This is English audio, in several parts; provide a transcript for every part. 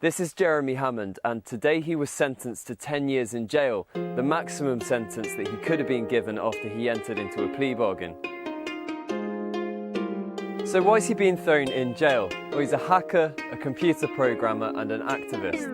This is Jeremy Hammond, and today he was sentenced to 10 years in jail, the maximum sentence that he could have been given after he entered into a plea bargain. So why is he being thrown in jail? Well, he's a hacker, a computer programmer, and an activist.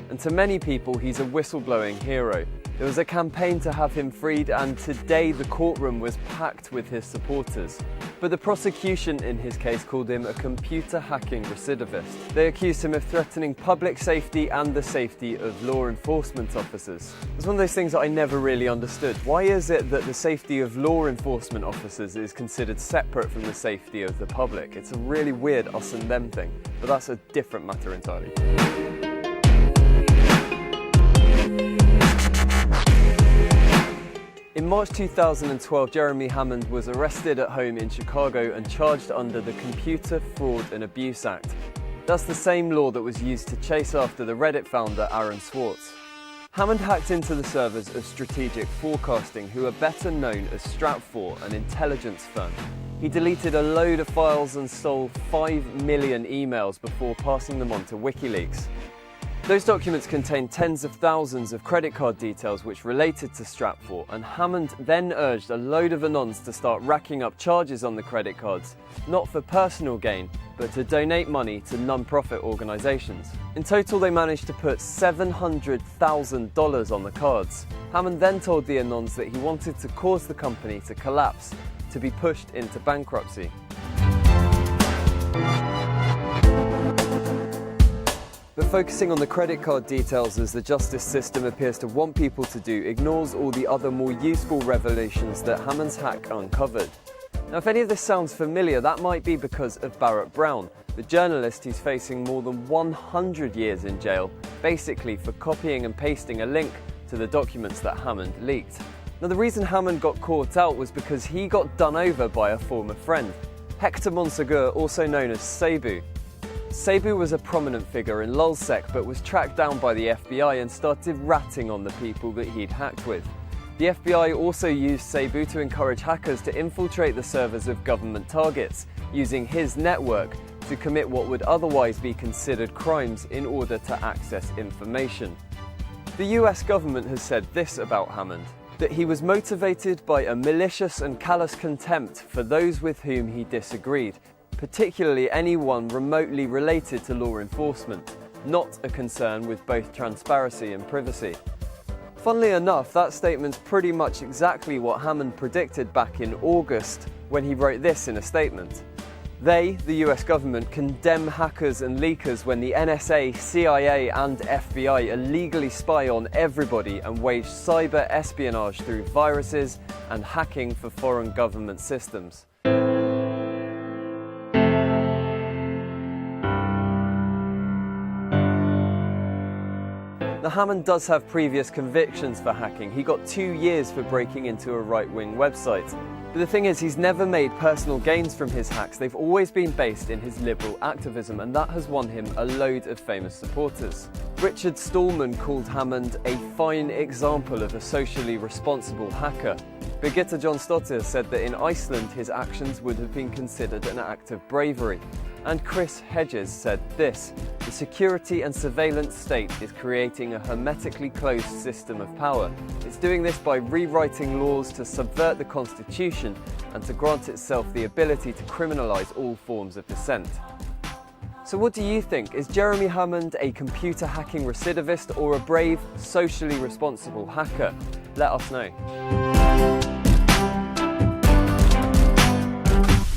And to many people, he's a whistleblowing hero. There was a campaign to have him freed, and today the courtroom was packed with his supporters. But the prosecution in his case called him a computer hacking recidivist. They accused him of threatening public safety and the safety of law enforcement officers. It's one of those things that I never really understood. Why is it that the safety of law enforcement officers is considered separate from the safety of the public? It's a really weird us and them thing, but that's a different matter entirely. In March 2012, Jeremy Hammond was arrested at home in Chicago and charged under the Computer Fraud and Abuse Act. That's the same law that was used to chase after the Reddit founder Aaron Swartz. Hammond hacked into the servers of Strategic Forecasting, who are better known as Stratfor, an intelligence firm. He deleted a load of files and stole 5 million emails before passing them on to WikiLeaks. Those documents contained tens of thousands of credit card details which related to Stratfor, and Hammond then urged a load of anons to start racking up charges on the credit cards, not for personal gain, but to donate money to non-profit organisations. In total, they managed to put $700,000 on the cards. Hammond then told the anons that he wanted to cause the company to collapse, to be pushed into bankruptcy. But focusing on the credit card details, as the justice system appears to want people to do, ignores all the other more useful revelations that Hammond's hack uncovered. Now, if any of this sounds familiar, that might be because of Barrett Brown, the journalist who's facing more than 100 years in jail, basically for copying and pasting a link to the documents that Hammond leaked. Now, the reason Hammond got caught out was because he got done over by a former friend, Hector Monsegur, also known as Cebu. Cebu was a prominent figure in LulzSec, but was tracked down by the FBI and started ratting on the people that he'd hacked with. The FBI also used Cebu to encourage hackers to infiltrate the servers of government targets, using his network to commit what would otherwise be considered crimes in order to access information. The US government has said this about Hammond, that he was motivated by a malicious and callous contempt for those with whom he disagreed, particularly anyone remotely related to law enforcement, not a concern with both transparency and privacy. Funnily enough, that statement's pretty much exactly what Hammond predicted back in August when he wrote this in a statement. They, the US government, condemn hackers and leakers when the NSA, CIA and FBI illegally spy on everybody and wage cyber espionage through viruses and hacking for foreign government systems. Now, Hammond does have previous convictions for hacking. He got 2 years for breaking into a right-wing website. But the thing is, he's never made personal gains from his hacks. They've always been based in his liberal activism, and that has won him a load of famous supporters. Richard Stallman called Hammond a fine example of a socially responsible hacker. Birgitta Jonsdottir said that in Iceland his actions would have been considered an act of bravery. And Chris Hedges said this: "The security and surveillance state is creating a hermetically closed system of power. It's doing this by rewriting laws to subvert the Constitution and to grant itself the ability to criminalize all forms of dissent." So what do you think? Is Jeremy Hammond a computer hacking recidivist or a brave, socially responsible hacker? Let us know.